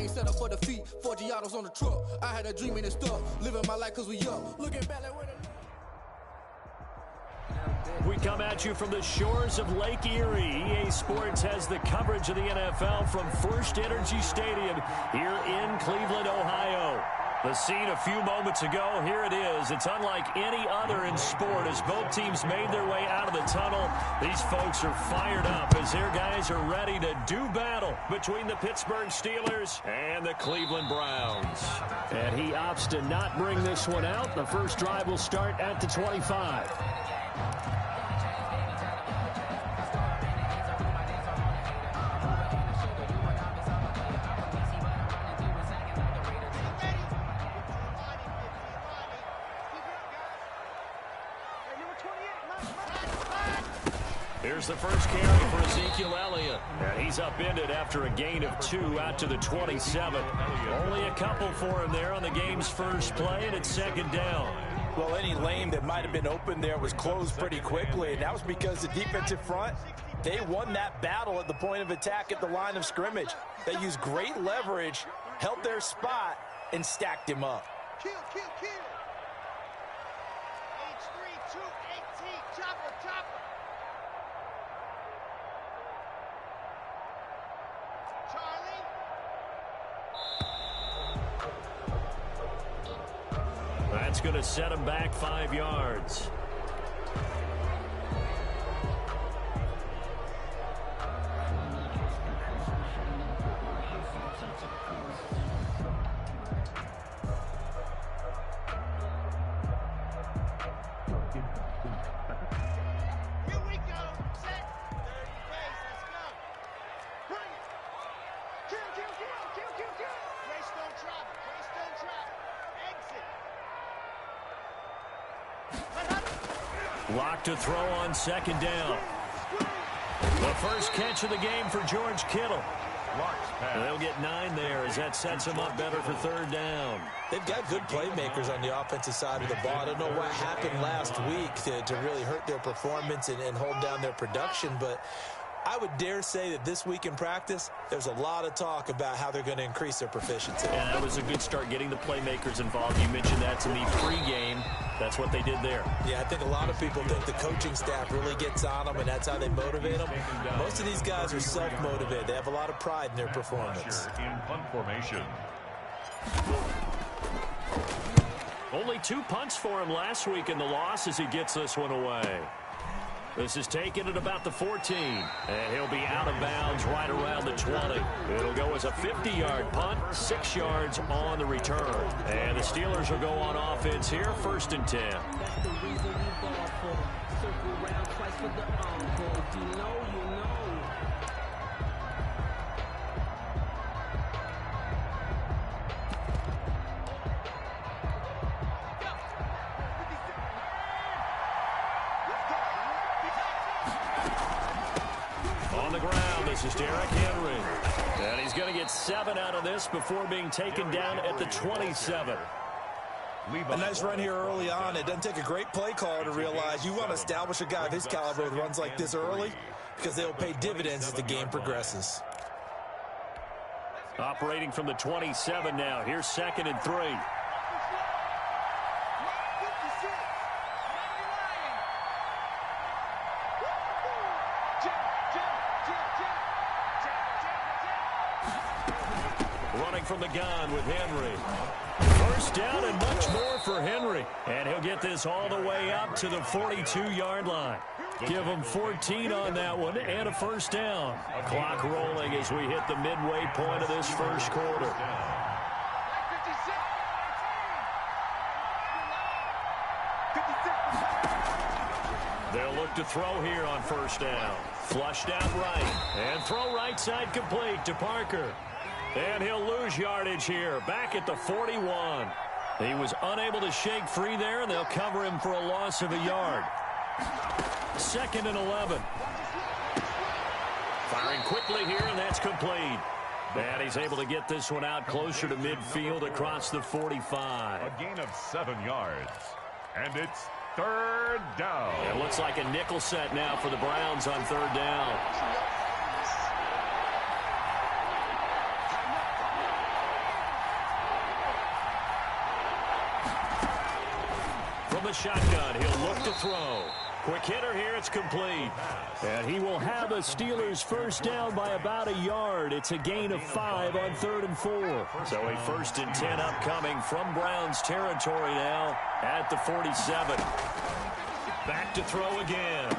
ain't set up for defeat. 4 Giottos on the truck. I had a dream and it stuck. Living my life cause we up. Looking back like where the... We come at you from the shores of Lake Erie. EA Sports has the coverage of the NFL from First Energy Stadium here in Cleveland, Ohio. The scene a few moments ago, here it is. It's unlike any other in sport as both teams made their way out of the tunnel. These folks are fired up as their guys are ready to do battle between the Pittsburgh Steelers and the Cleveland Browns. And he opts to not bring this one out. The first drive will start at the 25. Here's the first carry for Ezekiel Elliott. And he's upended after a gain of 2 out to the 27. Only a couple for him there on the game's first play, and it's second down. Well, any lane that might have been open there was closed pretty quickly, and that was because the defensive front, they won that battle at the point of attack at the line of scrimmage. They used great leverage, held their spot, and stacked him up. Kill. H3, 218, chopper. Charlie. That's going to set him back 5 yards. Lock to throw on second down. The first catch of the game for George Kittle. They'll get 9 there as that sets them up better for third down. They've got good playmakers on the offensive side of the ball. I don't know what happened last week to really hurt their performance and hold down their production, but I would dare say that this week in practice, there's a lot of talk about how they're going to increase their proficiency. And that was a good start getting the playmakers involved. You mentioned that to me pregame. That's what they did there. Yeah, I think a lot of people think the coaching staff really gets on them, and that's how they motivate them. Most of these guys are self-motivated. They have a lot of pride in their performance. In punt formation. Only 2 punts for him last week in the loss as he gets this one away. This is taken at about the 14, and he'll be out of bounds right around the 20. It'll go as a 50-yard punt, 6 yards on the return. And the Steelers will go on offense here, 1st and 10. That's the reason we ball for. Circle around twice for the encore. You know. This is Derrick Henry. And he's going to get 7 out of this before being taken down at the 27. A nice run here early on. It doesn't take a great play caller to realize you want to establish a guy of his caliber with runs like this early because they'll pay dividends as the game progresses. Operating from the 27 now. Here's 2nd and 3. From the gun with Henry. First down and much more for Henry. And he'll get this all the way up to the 42-yard line. Give him 14 on that one and a first down. Clock rolling as we hit the midway point of this first quarter. They'll look to throw here on first down. Flushed out right. And throw right side complete to Parker. And he'll lose yardage here, back at the 41. He was unable to shake free there, and they'll cover him for a loss of a yard. 2nd and 11. Firing quickly here, and that's complete. And he's able to get this one out closer to midfield across the 45. A gain of 7 yards. And it's third down. It looks like a nickel set now for the Browns on third down. the shotgun. He'll look to throw. Quick hitter here. It's complete. And he will have a Steelers first down by about a yard. It's a gain of 5 on 3rd and 4. So a 1st and 10 upcoming from Browns territory now at the 47. Back to throw again.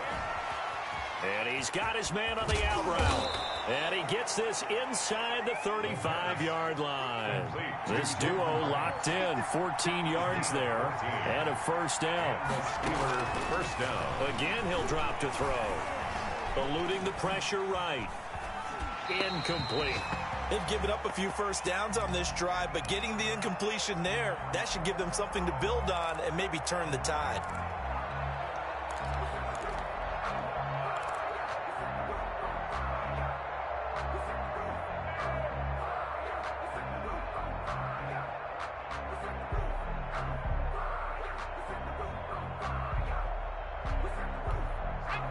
And he's got his man on the out route. And he gets this inside the 35-yard line. This duo locked in. 14 yards there. And a first down. First down. Again, he'll drop to throw. Eluding the pressure right. Incomplete. They've given up a few first downs on this drive, but getting the incompletion there, that should give them something to build on and maybe turn the tide.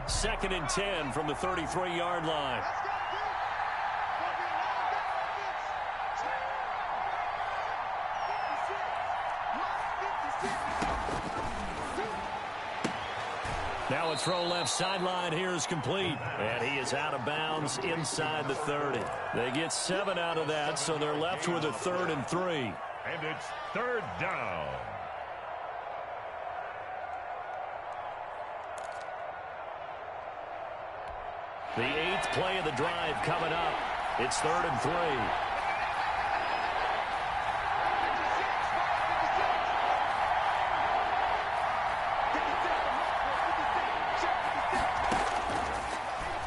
Second and 10 from the 33-yard line. Now a throw left sideline here is complete. And he is out of bounds inside the 30. They get 7 out of that, so they're left with a 3rd and 3. And it's 3rd down. The 8th play of the drive coming up. It's 3rd and 3.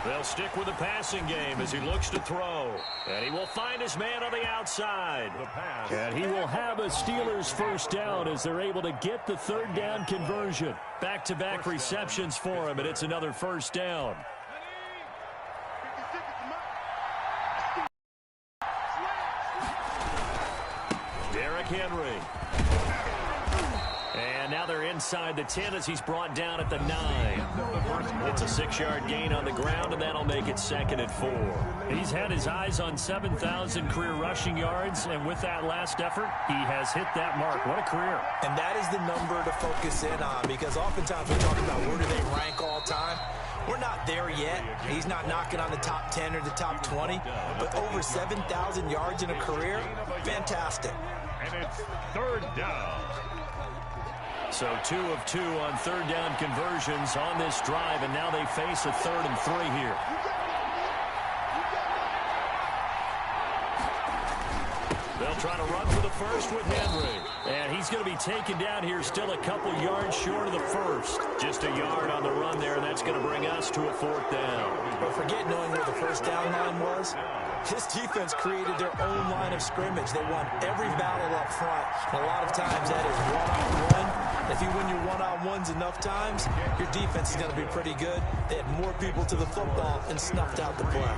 They'll stick with the passing game as he looks to throw. And he will find his man on the outside. And he will have a Steelers first down as they're able to get the 3rd down conversion. Back-to-back receptions for him, and it's another first down. Henry. And now they're inside the 10 as he's brought down at the 9. It's a 6-yard gain on the ground, and that'll make it 2nd and 4. He's had his eyes on 7,000 career rushing yards, and with that last effort, he has hit that mark. What a career. And that is the number to focus in on, because oftentimes we talk about where do they rank all time. We're not there yet. He's not knocking on the top 10 or the top 20, but over 7,000 yards in a career, fantastic. And it's 3rd down. So 2 of 2 on 3rd down conversions on this drive, and now they face a 3rd and 3 here. They'll try to run for the first with Henry. And he's going to be taken down here still a couple yards short of the first. Just a yard on the run there, and that's going to bring us to a 4th down. But forget knowing where the first down line was. This defense created their own line of scrimmage. They won every battle up front. And a lot of times that is one-on-one. If you win your one-on-ones enough times, your defense is going to be pretty good. They had more people to the football and snuffed out the play.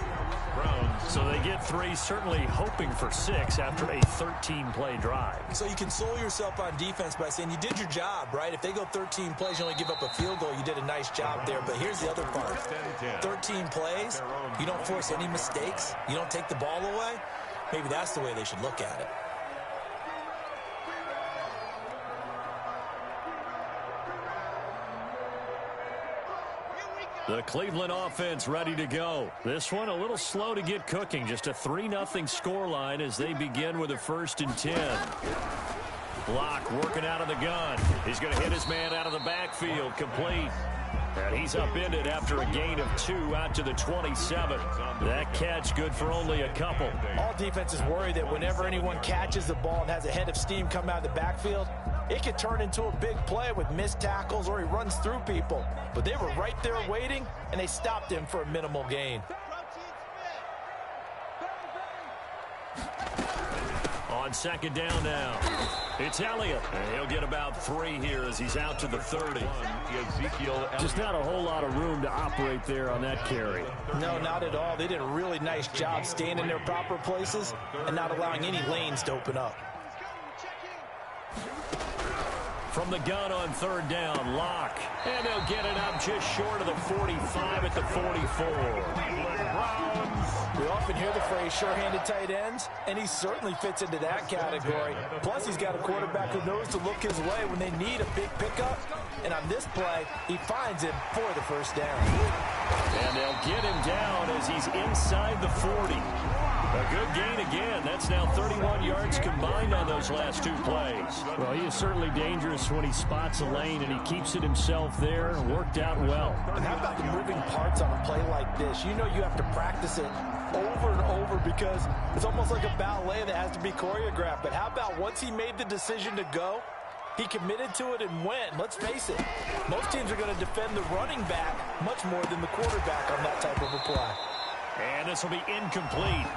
So they get 3, certainly hoping for 6 after a 13-play drive. So you console yourself on defense by saying you did your job, right? If they go 13 plays, you only give up a field goal, you did a nice job there. But here's the other part. 13 plays, you don't force any mistakes, you don't take the ball away. Maybe that's the way they should look at it. The Cleveland offense ready to go. This one a little slow to get cooking. Just a 3-0 scoreline as they begin with a 1st and 10. Block working out of the gun. He's going to hit his man out of the backfield. Complete. And he's upended after a gain of 2 out to the 27. That catch good for only a couple. All defenses worry that whenever anyone catches the ball and has a head of steam come out of the backfield, it could turn into a big play with missed tackles or he runs through people. But they were right there waiting, and they stopped him for a minimal gain. On 2nd down now, it's Elliott. And he'll get about 3 here as he's out to the 30. Just not a whole lot of room to operate there on that carry. No, not at all. They did a really nice job staying in their proper places and not allowing any lanes to open up. From the gun on third down, Locke. And they'll get it up just short of the 45 at the 44. We often hear the phrase sure-handed tight ends, and he certainly fits into that category. Plus, he's got a quarterback who knows to look his way when they need a big pickup. And on this play, he finds him for the first down. And they'll get him down as he's inside the 40. A good gain again. That's now 31 yards combined on those last two plays. Well, he is certainly dangerous when he spots a lane, and he keeps it himself there. Worked out well. And how about the moving parts on a play like this? You know you have to practice it over and over because it's almost like a ballet that has to be choreographed. But how about once he made the decision to go, he committed to it and went. Let's face it, most teams are going to defend the running back much more than the quarterback on that type of a play. And this will be incomplete.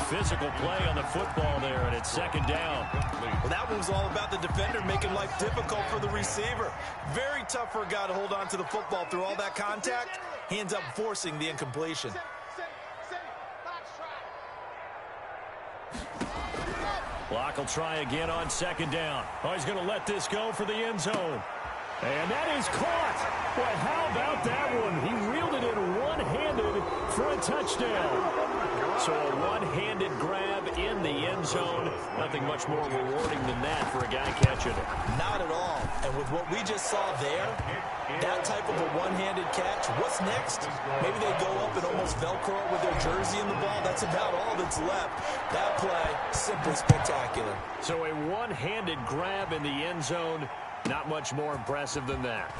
Physical play on the football there, and it's second down. Well, that one was all about the defender making life difficult for the receiver. Very tough for a guy to hold on to the football through all that contact. He ends up forcing the incompletion. Locke will try again on second down. Oh, he's going to let this go for the end zone. And that is caught. Boy, how about that one? He reeled it in one-handed for a touchdown. So a one-handed grab in the end zone. Nothing much more rewarding than that for a guy catching it. Not at all. And with what we just saw there, that type of a one-handed catch, what's next? Maybe they go up and almost Velcro it with their jersey in the ball. That's about all that's left. That play, simply spectacular. So a one-handed grab in the end zone. Not much more impressive than that.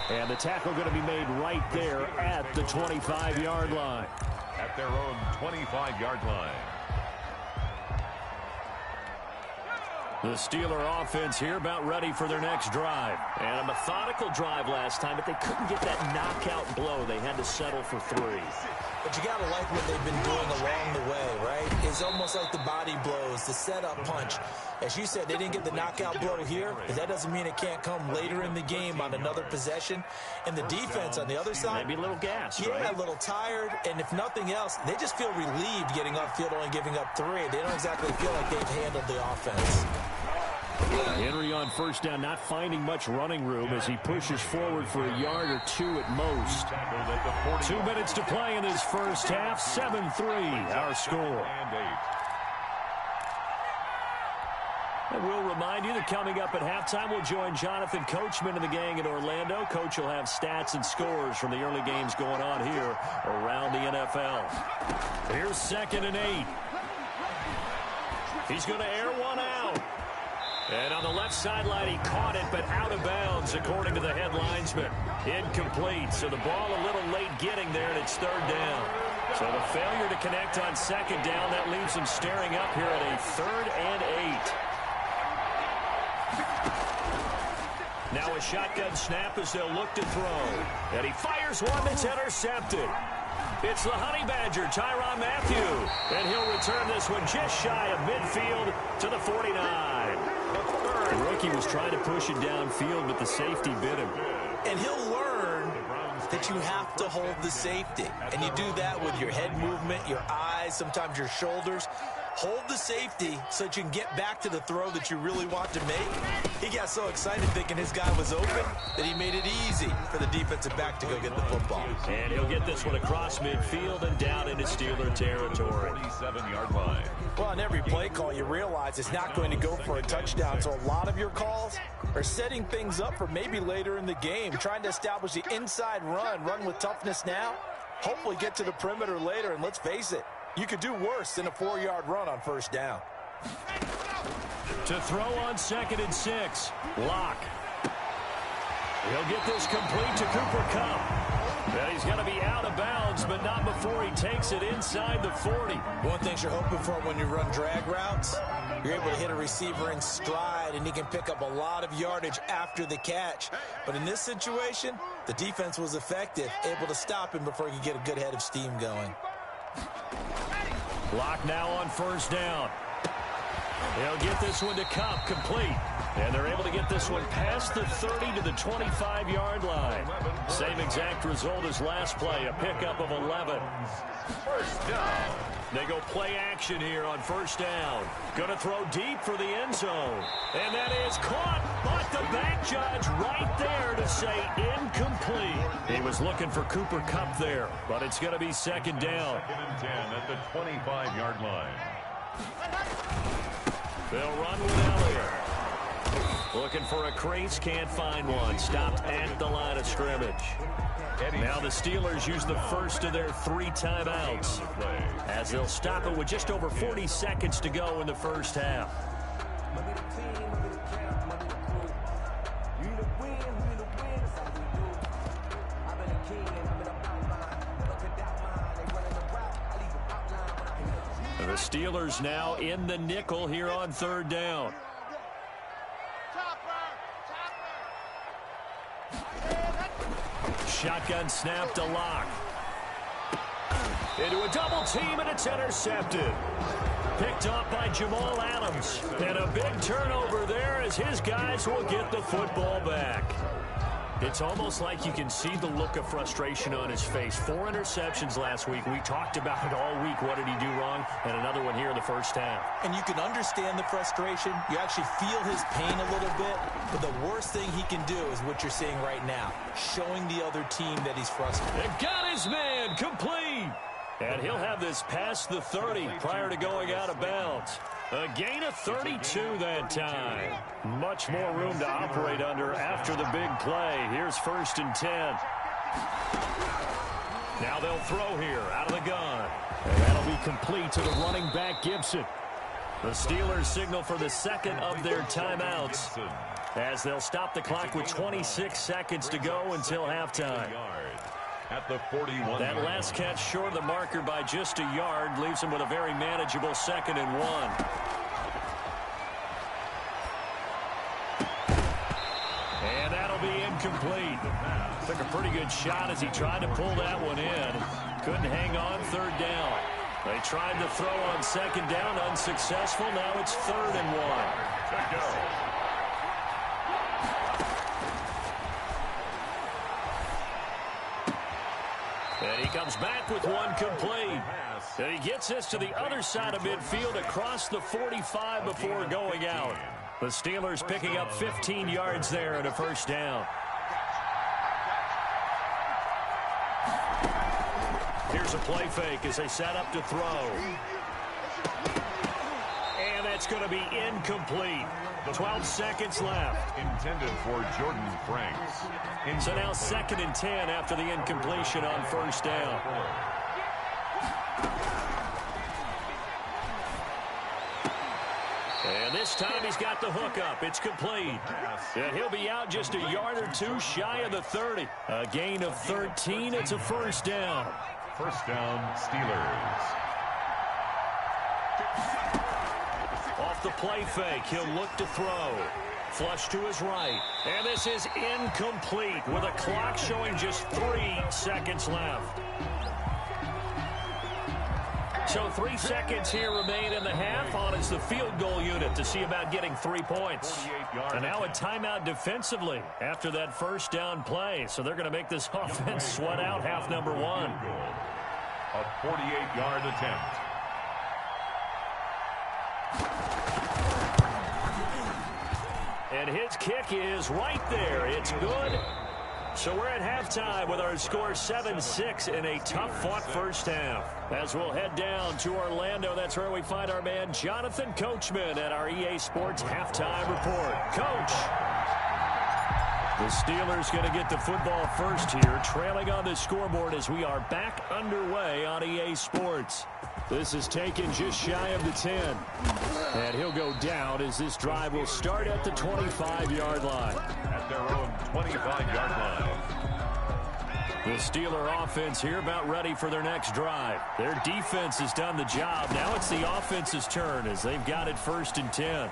And the tackle going to be made right there at the 25-yard line. At their own 25-yard line. The Steeler offense here about ready for their next drive. And a methodical drive last time, but they couldn't get that knockout blow. They had to settle for 3. But you got to like what they've been doing along the way, right? It's almost like the body blows, the setup punch. As you said, they didn't get the knockout blow here, but that doesn't mean it can't come later in the game on another possession. And the defense on the other side, maybe a little gas, yeah, right? A little tired. And if nothing else, they just feel relieved getting upfield, only giving up 3. They don't exactly feel like they've handled the offense. Henry on first down, not finding much running room as he pushes forward for a yard or 2 at most. 2 minutes to play in this first half. 7-3 our score. And we'll remind you that coming up at halftime, we'll join Jonathan Coachman and the gang in Orlando. Coach will have stats and scores from the early games going on here around the NFL. Here's 2nd and 8. He's going to air one out. And on the left sideline, he caught it, but out of bounds, according to the head linesman. Incomplete, so the ball a little late getting there, and it's 3rd down. So the failure to connect on 2nd down, that leaves him staring up here at a 3rd and 8. Now a shotgun snap as they'll look to throw. And he fires one that's intercepted. It's the Honey Badger, Tyrann Mathieu. And he'll return this one just shy of midfield to the 49. The rookie was trying to push it downfield, but the safety bit him. And he'll learn that you have to hold the safety. And you do that with your head movement, your eyes, sometimes your shoulders. Hold the safety so that you can get back to the throw that you really want to make. He got so excited thinking his guy was open that he made it easy for the defensive back to go get the football. And he'll get this one across midfield and down into Steeler territory. 47-yard line. Well, on every play call, you realize it's not going to go for a touchdown. So a lot of your calls are setting things up for maybe later in the game, trying to establish the inside run with toughness now, hopefully get to the perimeter later. And let's face it, you could do worse than a 4-yard run on 1st down. To throw on 2nd and 6, Locke. He'll get this complete to Cooper Kupp. And he's going to be out of bounds, but not before he takes it inside the 40. One thing you're hoping for when you run drag routes, you're able to hit a receiver in stride, and he can pick up a lot of yardage after the catch. But in this situation, the defense was effective, able to stop him before he could get a good head of steam going. Locke now on 1st down. They'll get this one to Kupp, complete. And they're able to get this one past the 30 to the 25-yard line. Same exact result as last play, a pickup of 11. 1st down. They go play action here on first down. Going to throw deep for the end zone. And that is caught, but the back judge right there to say incomplete. He was looking for Cooper Kupp there, but it's going to be second down. 2nd and 10 at the 25-yard line. They'll run with Elliott. Looking for a crease, can't find one. Stopped at the line of scrimmage. Now the Steelers use the first of their 3 timeouts as they'll stop it with just over 40 seconds to go in the first half. The Steelers now in the nickel here on 3rd down. Shotgun snap to Lock. Into a double team, and it's intercepted. Picked up by Jamal Adams. And a big turnover there as his guys will get the football back. It's almost like you can see the look of frustration on his face. 4 interceptions last week. We talked about it all week. What did he do wrong? And another one here in the first half. And you can understand the frustration. You actually feel his pain a little bit. But the worst thing he can do is what you're seeing right now, showing the other team that he's frustrated. And got his man complete. And he'll have this past the 30 prior to going out of bounds. A gain of 32 that time. Much more room to operate under after the big play. Here's 1st and 10. Now they'll throw here out of the gun. And that'll be complete to the running back, Gibson. The Steelers signal for the second of their timeouts as they'll stop the clock with 26 seconds to go until halftime. At the 41. That last catch short of the marker by just a yard leaves him with a very manageable 2nd and 1. And that'll be incomplete. Took a pretty good shot as he tried to pull that one in. Couldn't hang on 3rd down. They tried to throw on 2nd down, unsuccessful. Now it's 3rd and 1. To go. And he comes back with one complete. And he gets this to the other side of midfield across the 45 before going out. The Steelers picking up 15 yards there and a first down. Here's a play fake as they set up to throw. And that's going to be incomplete. 12 seconds left. Intended for Jordan Franks. So now 2nd and 10 after the incompletion on first down. And this time he's got the hook up. It's complete. And he'll be out just a yard or 2 shy of the 30. A gain of 13. It's a first down. First down, Steelers. Off the play fake, he'll look to throw. Flush to his right. And this is incomplete with a clock showing just 3 seconds left. So 3 seconds here remain in the half. On is the field goal unit to see about getting 3 points. And now a timeout defensively after that first down play. So they're going to make this offense sweat out half number 1. A 48-yard attempt. And his kick is right there. It's good. So we're at halftime with our score 7-6 in a tough-fought first half. As we'll head down to Orlando, that's where we find our man Jonathan Coachman at our EA Sports Halftime Report. Coach. The Steelers going to get the football first here, trailing on the scoreboard as we are back underway on EA Sports. This is taken just shy of the 10. And he'll go down as this drive will start at the 25-yard line. At their own 25-yard line. The Steeler offense here about ready for their next drive. Their defense has done the job. Now it's the offense's turn as they've got it 1st and 10.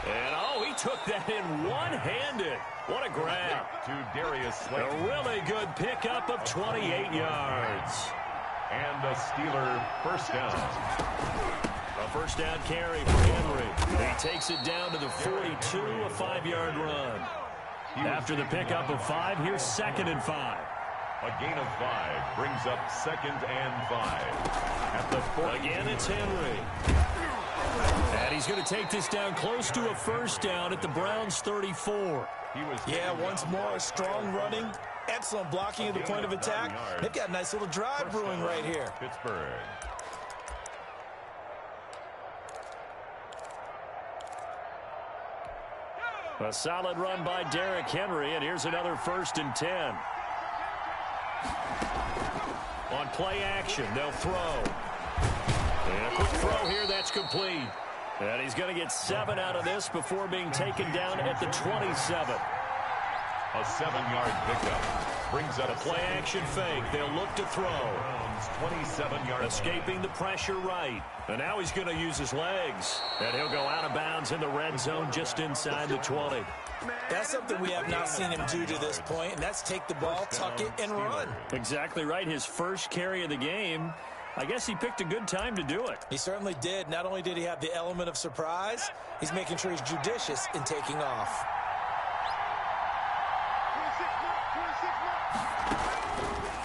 And oh, he took that in one-handed. What a grab. To Darius Slade. A really good pickup of 28 yards. And a Steeler first down. A first down carry for Henry. He takes it down to the 42, a 5-yard run. After the pickup of 5, here's 2nd and 5. A gain of 5 brings up 2nd and 5. At the 40. Again, it's Henry. And he's going to take this down close to a first down at the Browns' 34. Yeah, once more, strong running, excellent blocking at the point of attack. They've got a nice little drive brewing right here. Pittsburgh. A solid run by Derrick Henry, and here's another 1st and 10. On play action, they'll throw. And a quick throw here, that's complete. And he's going to get 7 out of this before being taken down at the 27. A 7-yard pickup brings up a play action fake. They'll look to throw. 27-yard. Escaping the pressure right. And now he's going to use his legs. And he'll go out of bounds in the red zone just inside the 20. That's something we have not seen him do to this point, and that's take the ball, tuck it, and run. Exactly right. His first carry of the game. I guess he picked a good time to do it. He certainly did. Not only did he have the element of surprise, he's making sure he's judicious in taking off.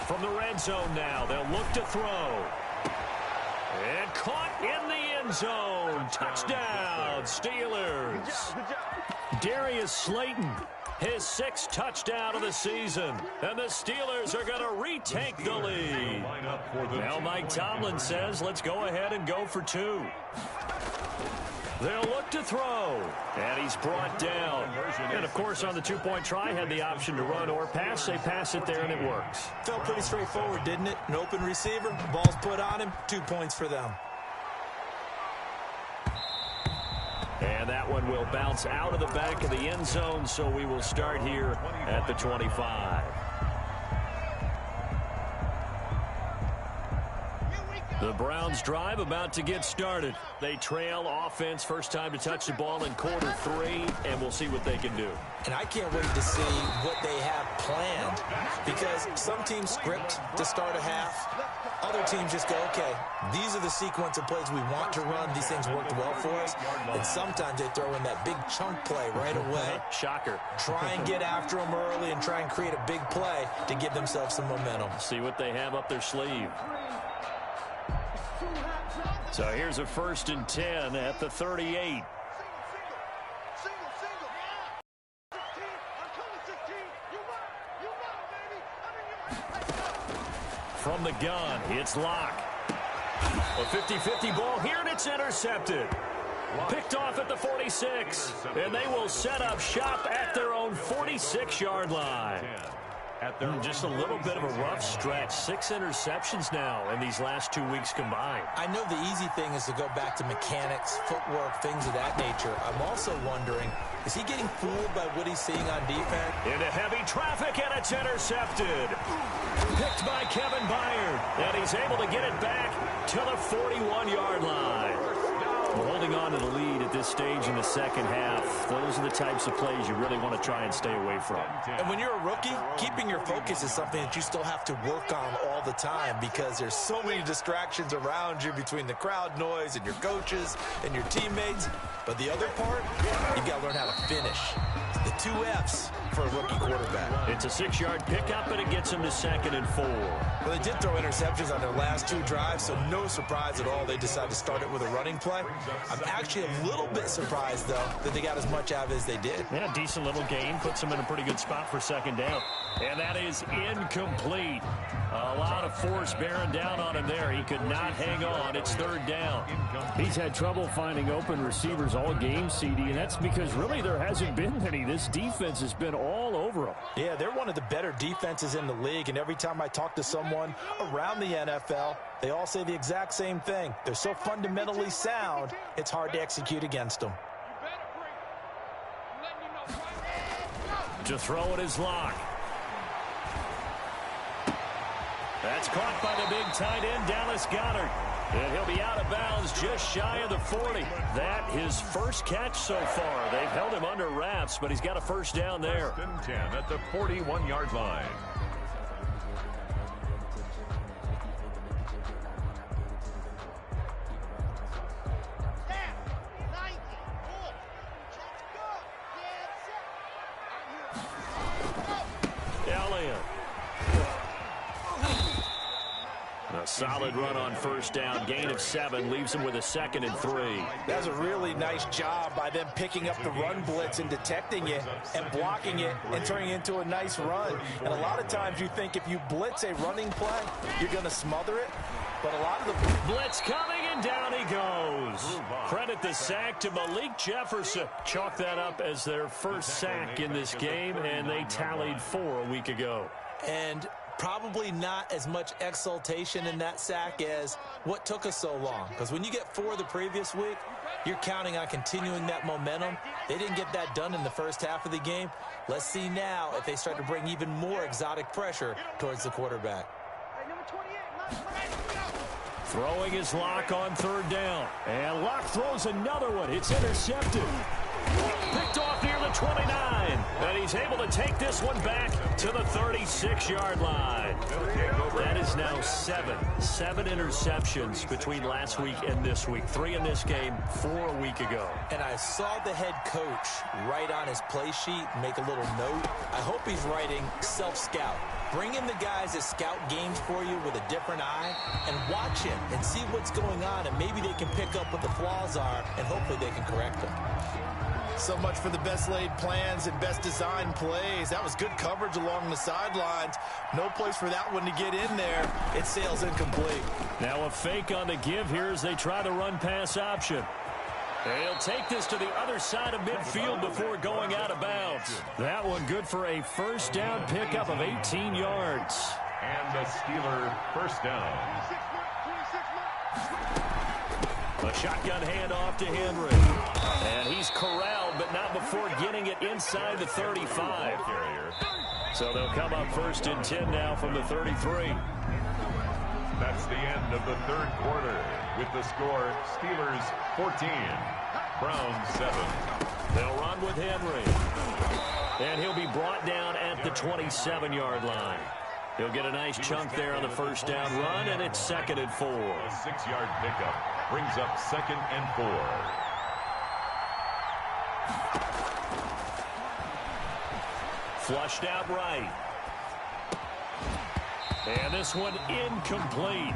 From the red zone now, they'll look to throw. And caught in the end zone. Touchdown, Steelers. Darius Slayton, his 6th touchdown of the season. And the Steelers are going to retake the lead. Now Mike Tomlin says, let's go ahead and go for 2. They'll look to throw. And he's brought down. And, of course, on the 2-point try, had the option to run or pass. They pass it there, and it works. Felt pretty straightforward, didn't it? An open receiver, ball's put on him, 2 points for them. And that one will bounce out of the back of the end zone, so we will start here at the 25. The Browns drive about to get started. They trail offense, first time to touch the ball in quarter 3, and we'll see what they can do. And I can't wait to see what they have planned, because some teams script to start a half. Other teams just go, okay, these are the sequence of plays we want to run. These things worked well for us. And sometimes they throw in that big chunk play right away. Shocker. Try and get after them early and try and create a big play to give themselves some momentum. See what they have up their sleeve. So here's a 1st and 10 at the 38. From the gun, it's Locke. A 50-50 ball here, and it's intercepted. Picked off at the 46, and they will set up shop at their own 46-yard line. Just a little bit of a rough stretch. 6 interceptions now in these last 2 weeks combined. I know the easy thing is to go back to mechanics, footwork, things of that nature. I'm also wondering, is he getting fooled by what he's seeing on defense? Into heavy traffic, and it's intercepted. Picked by Kevin Byard, and he's able to get it back to the 41-yard line. Well, holding on to the lead at this stage in the second half, those are the types of plays you really want to try and stay away from. And when you're a rookie, keeping your focus is something that you still have to work on all the time, because there's so many distractions around you between the crowd noise and your coaches and your teammates. But the other part, you've got to learn how to finish. The 2 F's for a rookie quarterback. It's a 6-yard pickup, and it gets him to 2nd and 4. Well, they did throw interceptions on their last 2 drives, so no surprise at all they decided to start it with a running play. I'm actually a little bit surprised, though, that they got as much out of it as they did. Yeah, decent little gain. Puts them in a pretty good spot for 2nd down. And that is incomplete. A lot of force bearing down on him there. He could not hang on. It's 3rd down. He's had trouble finding open receivers all game, CD, and that's because really there hasn't been many. This defense has been all over him. Yeah, they're one of the better defenses in the league, and every time I talk to someone around the NFL, they all say the exact same thing. They're so fundamentally sound, it's hard to execute against them. To throw it is Locke. That's caught by the big tight end, Dallas Goedert. And he'll be out of bounds just shy of the 40. That his first catch so far. They've held him under wraps, but he's got a 1st down there. 1st and 10 at the 41-yard line. Solid run on first down. Gain of 7 leaves him with a 2nd and 3. That's a really nice job by them picking up the run blitz and detecting it and blocking it and turning it into a nice run. And a lot of times you think if you blitz a running play, you're going to smother it. But a lot of the blitz coming, and down he goes. Credit the sack to Malik Jefferson. Chalk that up as their first sack in this game, and they tallied 4 a week ago. And probably not as much exultation in that sack as what took us so long. Because when you get 4 the previous week, you're counting on continuing that momentum. They didn't get that done in the first half of the game. Let's see now if they start to bring even more exotic pressure towards the quarterback. Throwing his Locke on 3rd down. And Locke throws another one. It's intercepted. Picked off near the 29. And he's able to take this one back to the 36-yard line. That is now 7 interceptions between last week and this week. 3 in this game, 4 a week ago. And I saw the head coach write on his play sheet, make a little note. I hope he's writing self-scout. Bring in the guys that scout games for you with a different eye and watch him and see what's going on, and maybe they can pick up what the flaws are, and hopefully they can correct them. So much for the best laid plans and best designed plays. That was good coverage along the sidelines. No place for that one to get in there. It sails incomplete. Now a fake on the give here as they try the run-pass option. They'll take this to the other side of midfield before going out of bounds. That one good for a first down pickup of 18 yards. And the Steeler first down. A shotgun handoff to Henry. And he's corralled, but not before getting it inside the 35. So they'll come up 1st and 10 now from the 33. That's the end of the 3rd quarter. With the score, Steelers 14, Browns 7. They'll run with Henry. And he'll be brought down at the 27-yard line. He'll get a nice chunk there on the first down run, and it's 2nd and 4. A 6-yard pickup brings up 2nd and 4. Flushed out right. And this one incomplete.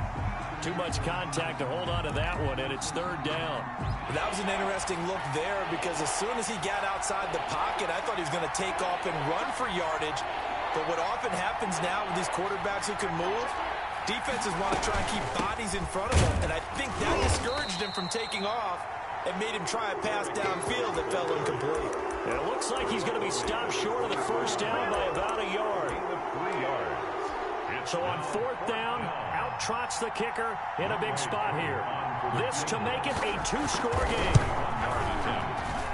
Too much contact to hold on to that one, and it's 3rd down. That was an interesting look there because as soon as he got outside the pocket, I thought he was going to take off and run for yardage. But what often happens now with these quarterbacks who can move, defenses want to try and keep bodies in front of them, and I think that discouraged him from taking off and made him try a pass downfield that fell incomplete. And it looks like he's going to be stopped short of the first down by about a yard. 3 yards. So on 4th down, out trots the kicker in a big spot here. This to make it a 2-score game.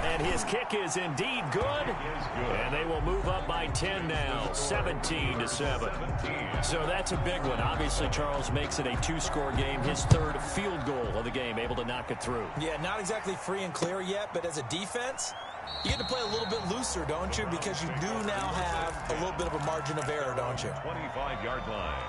And his kick is indeed good. And they will move up by 10 now, 17-7. So that's a big one. Obviously, Charles makes it a 2-score game. His 3rd field goal of the game, able to knock it through. Yeah, not exactly free and clear yet, but as a defense, you get to play a little bit looser, don't you? Because you do now have a little bit of a margin of error, don't you? 25-yard line.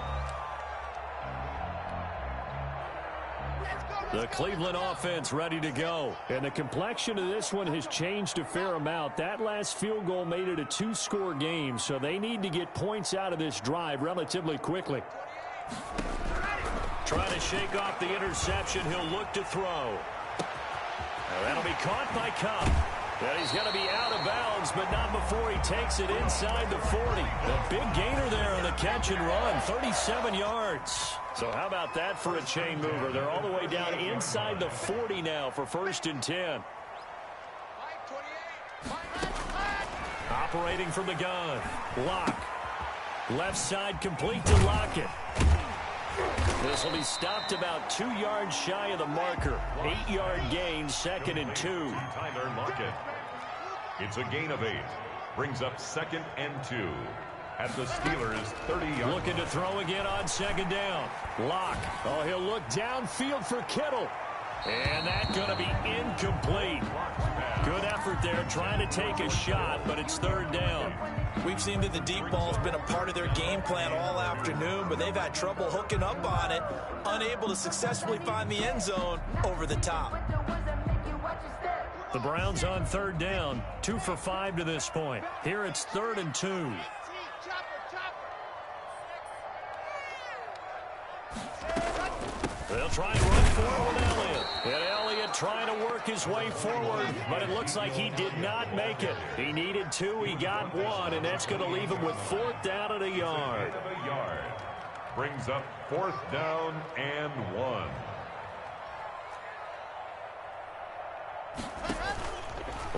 The Cleveland offense ready to go. And the complexion of this one has changed a fair amount. That last field goal made it a 2-score game, so they need to get points out of this drive relatively quickly. Trying to shake off the interception. He'll look to throw. Now that'll be caught by Cup. And he's going to be out of bounds, but not before he takes it inside the 40. The big gainer there on the catch and run, 37 yards. So how about that for a chain mover? They're all the way down inside the 40 now for 1st and 10. Operating from the gun. Locke. Left side complete to Lockett. This will be stopped about 2 yards shy of the marker. 8-yard gain, 2nd and 2. Tyler Lockett. It's a gain of 8. Brings up 2nd and 2. At the Steelers' 30-yard. Looking to throw again on 2nd down. Locke. Oh, he'll look downfield for Kittle. And that's going to be incomplete. Good effort there, trying to take a shot, but it's 3rd down. We've seen that the deep ball has been a part of their game plan all afternoon, but they've had trouble hooking up on it, unable to successfully find the end zone over the top. The Browns on 3rd down, 2 for 5 to this point. Here it's 3rd and 2. They'll try and run forward with Elliott. And Elliott trying to work his way forward, but it looks like he did not make it. He needed 2, he got 1, and that's going to leave him with 4th down at a yard. Brings up 4th down and 1.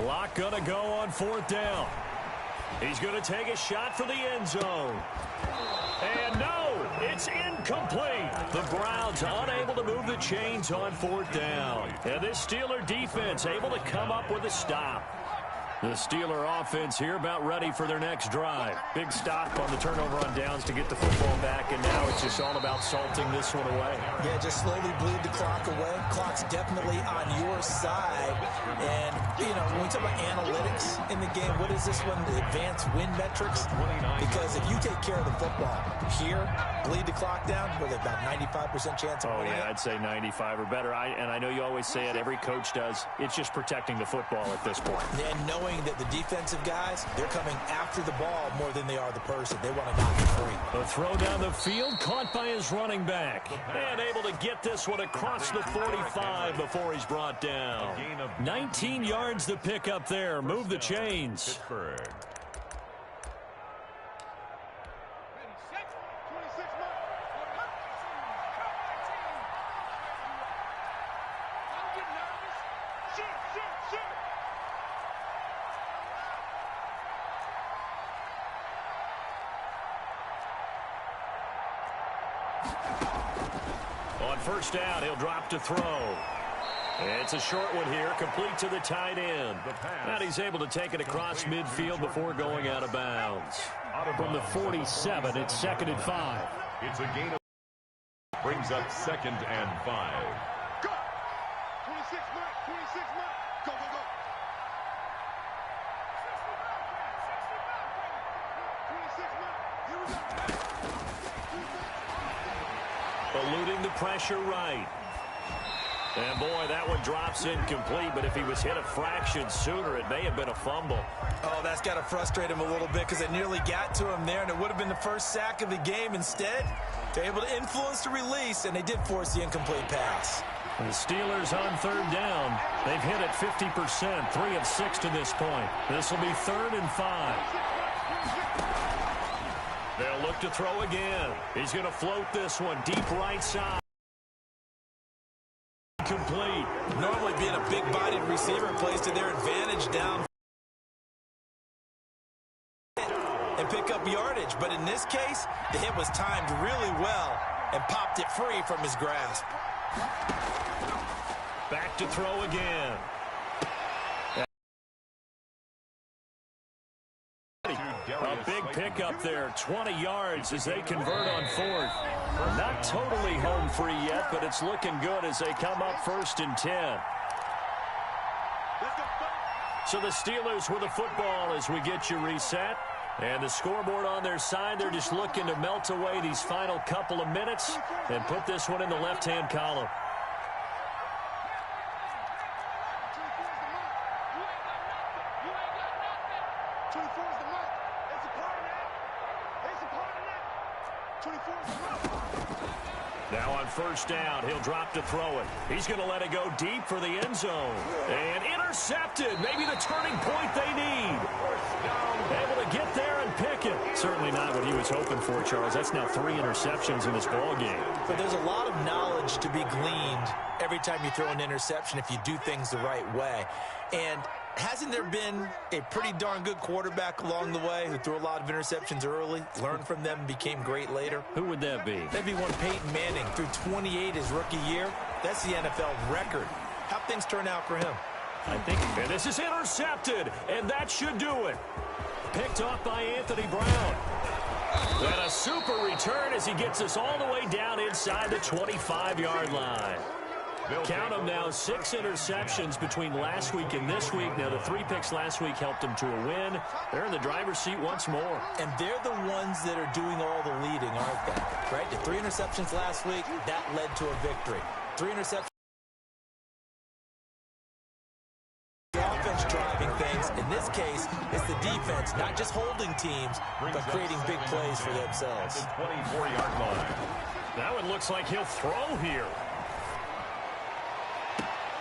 Locke going to go on 4th down. He's going to take a shot for the end zone. And no, it's incomplete. The Browns unable to move the chains on 4th down. And this Steeler defense able to come up with a stop. The Steeler offense here about ready for their next drive. Big stop on the turnover on downs to get the football back, and now it's just all about salting this one away. Yeah, just slowly bleed the clock away. Clock's definitely on your side. And, you know, when we talk about analytics in the game, what is this one? The advanced win metrics? Because if you take care of the football here, bleed the clock down, with about 95% chance of winning. Oh, yeah, I'd say 95 or better. And I know you always say it, every coach does. It's just protecting the football at this point. And knowing that the defensive guys, they're coming after the ball more than they are the person. They want to knock it free. A throw down the field, caught by his running back. And able to get this one across the 45 before he's brought down. 19 yards to pick up there. Move the chains. Pittsburgh. On 1st down, he'll drop to throw. It's a short one here, complete to the tight end. And he's able to take it across midfield before going out of bounds. From the 47, it's 2nd and 5. It's a gain of brings up 2nd and 5. Go! 26 Mike, 26 Mike. Go, go, go. 26 Mike. Here we go. Eluding the pressure right. And boy, that one drops incomplete, but if he was hit a fraction sooner, it may have been a fumble. Oh, that's got to frustrate him a little bit because they nearly got to him there, and it would have been the first sack of the game. Instead, they're able to influence the release, and they did force the incomplete pass. And the Steelers on 3rd down. They've hit it 50%, 3 of 6 to this point. This will be 3rd and 5. They'll look to throw again. He's going to float this one deep right side. Complete. Normally being a big-bodied receiver plays to their advantage down and pick up yardage. But in this case, the hit was timed really well and popped it free from his grasp. Back to throw again. A big pickup there, 20 yards as they convert on 4th. Not totally home free yet, but it's looking good as they come up 1st and 10. So the Steelers with the football as we get you reset. And the scoreboard on their side, they're just looking to melt away these final couple of minutes and put this one in the left-hand column. Now on 1st down, he'll drop to throw it. He's going to let it go deep for the end zone. And intercepted. Maybe the turning point they need. Able to get there and pick it. Certainly not what he was hoping for, Charles. That's now 3 interceptions in this ball game. But there's a lot of knowledge to be gleaned every time you throw an interception if you do things the right way. And hasn't there been a pretty darn good quarterback along the way who threw a lot of interceptions early, learned from them, and became great later? Who would that be? That'd be one Peyton Manning. Threw 28 his rookie year. That's the NFL record. How'd things turn out for him? I think. And this is intercepted, and that should do it. Picked off by Anthony Brown. And a super return as he gets us all the way down inside the 25-yard line. Count them now, 6 interceptions between last week and this week. Now, the 3 picks last week helped them to a win. They're in the driver's seat once more. And they're the ones that are doing all the leading, aren't they? Right? The 3 interceptions last week, that led to a victory. 3 interceptions. The offense driving things. In this case, it's the defense, not just holding teams, but creating big plays for themselves. 24-yard line. That one looks like he'll throw here.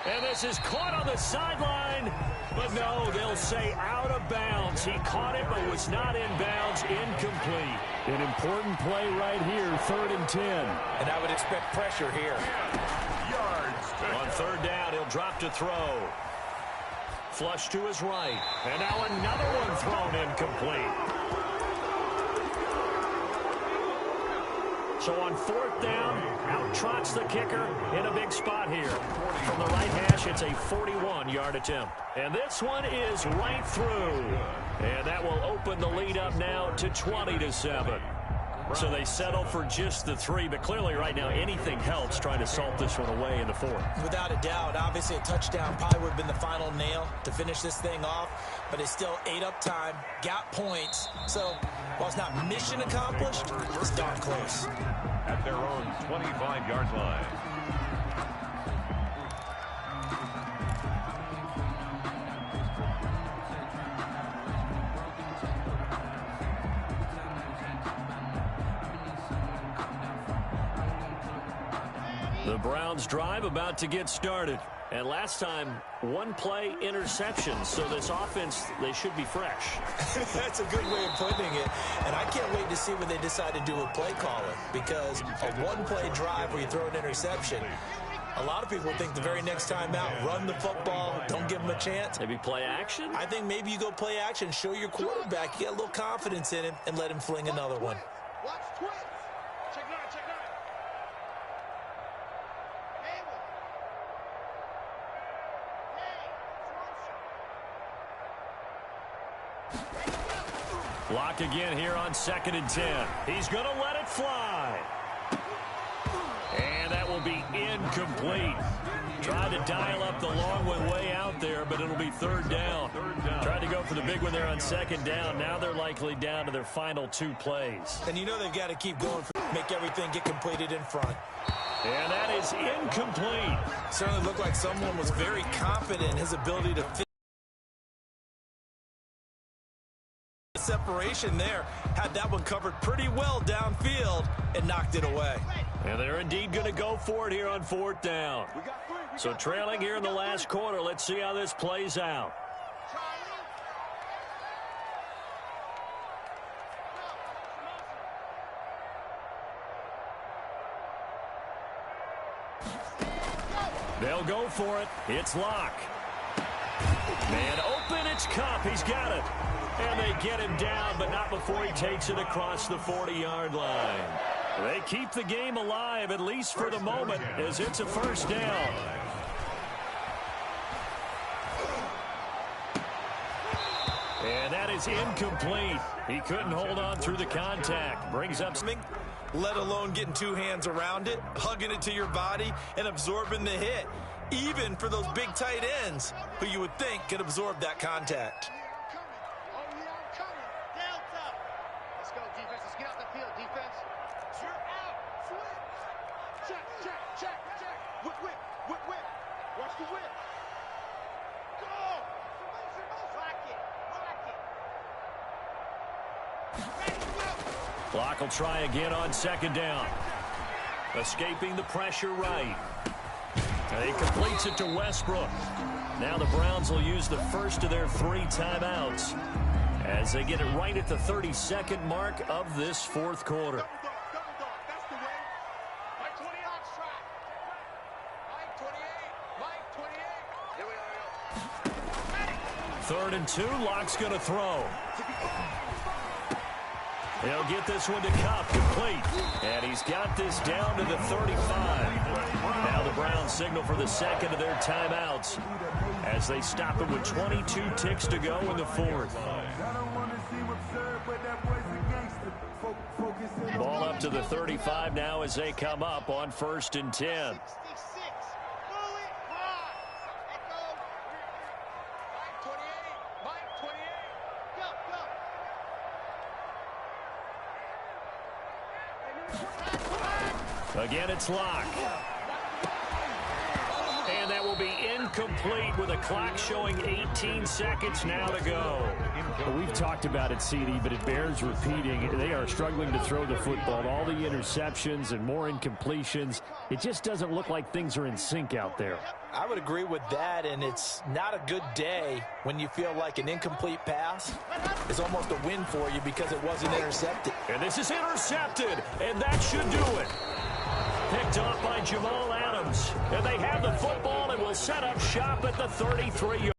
And this is caught on the sideline. But no, they'll say out of bounds. He caught it but was not in bounds. Incomplete. An important play right here, 3rd and 10. And I would expect pressure here. On 3rd down, he'll drop to throw. Flush to his right. And now another one thrown incomplete. So on 4th down, out trots the kicker in a big spot here. From the right hash, it's a 41-yard attempt. And this one is right through. And that will open the lead up now to 20-7. So they settle for just the 3, but clearly right now anything helps trying to salt this one away in the 4th. Without a doubt, obviously a touchdown probably would have been the final nail to finish this thing off, but it's still ate up time, got points. So while it's not mission accomplished, it's darn close. At their own 25-yard line. The Browns drive about to get started. And last time, 1 play interception. So this offense, they should be fresh. That's a good way of putting it. And I can't wait to see what they decide to do with play calling. Because a 1-play drive where you throw an interception, a lot of people think the very next time out, run the football, don't give them a chance. Maybe play action? I think maybe you go play action, show your quarterback, you get a little confidence in him, and let him fling another one. Watch twist. Check 9, check 9. Block again here on 2nd and 10. He's going to let it fly. And that will be incomplete. Tried to dial up the long one way out there, but it'll be 3rd down. Tried to go for the big one there on 2nd down. Now they're likely down to their final 2 plays. And you know they've got to keep going, make everything get completed in front. And that is incomplete. Certainly looked like someone was very confident in his ability to fit separation there. Had that one covered pretty well downfield and knocked it away. And they're indeed going to go for it here on 4th down. So trailing here in the last quarter. Let's see how this plays out. They'll go for it. It's Locke. Man open, it's Cup. He's got it. And they get him down, but not before he takes it across the 40-yard line. They keep the game alive, at least for the moment, as it's a 1st down. And that is incomplete. He couldn't hold on through the contact. Brings up something. Let alone getting 2 hands around it, hugging it to your body, and absorbing the hit. Even for those big tight ends, who you would think could absorb that contact. Clock will try again on 2nd down. Escaping the pressure right. He completes it to Westbrook. Now the Browns will use the first of their 3 timeouts as they get it right at the 32nd mark of this 4th quarter. 3rd and 2. Locke's going to throw. He'll get this one to Cup, complete. And he's got this down to the 35. Now the Browns signal for the 2nd of their timeouts as they stop it with 22 ticks to go in the 4th. Ball up to the 35 now as they come up on 1st and 10. Again, it's Locke. And And that will be incomplete with a clock showing 18 seconds now to go. Well, we've talked about it, CD, but it bears repeating. They are struggling to throw the football. All the interceptions and more incompletions. It just doesn't look like things are in sync out there. I would agree with that, and it's not a good day when you feel like an incomplete pass is almost a win for you because it wasn't intercepted. And this is intercepted, and that should do it. Picked off by Jamal Adams. And they have the football and will set up shop at the 33-yard.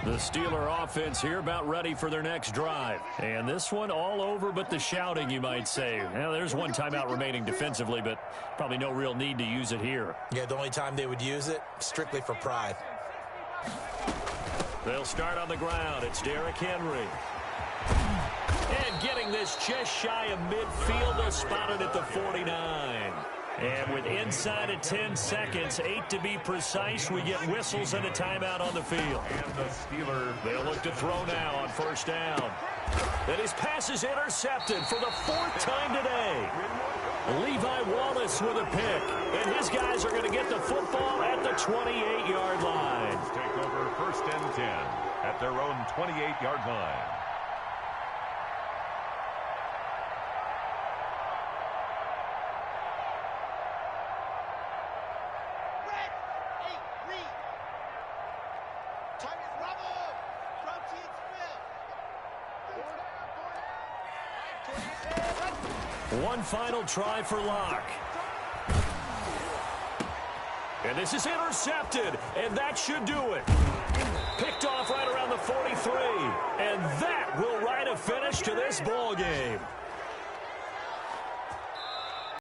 The Steeler offense here about ready for their next drive. And this one all over but the shouting, you might say. Well, there's one timeout remaining defensively, but probably no real need to use it here. Yeah, the only time they would use it, strictly for pride. They'll start on the ground. It's Derrick Henry. And getting this just shy of midfield, they'll spot it at the 49. And with inside of 10 seconds, 8 to be precise, we get whistles and a timeout on the field. And the Steelers, they'll look to throw now on first down. And his pass is intercepted for the 4th time today. Levi Wallace with a pick. And his guys are going to get the football at the 28-yard line. take over 1st and 10 at their own 28-yard line. One final try for Locke. And this is intercepted, and that should do it. Picked off right around the 43, and that will write a finish to this ball game.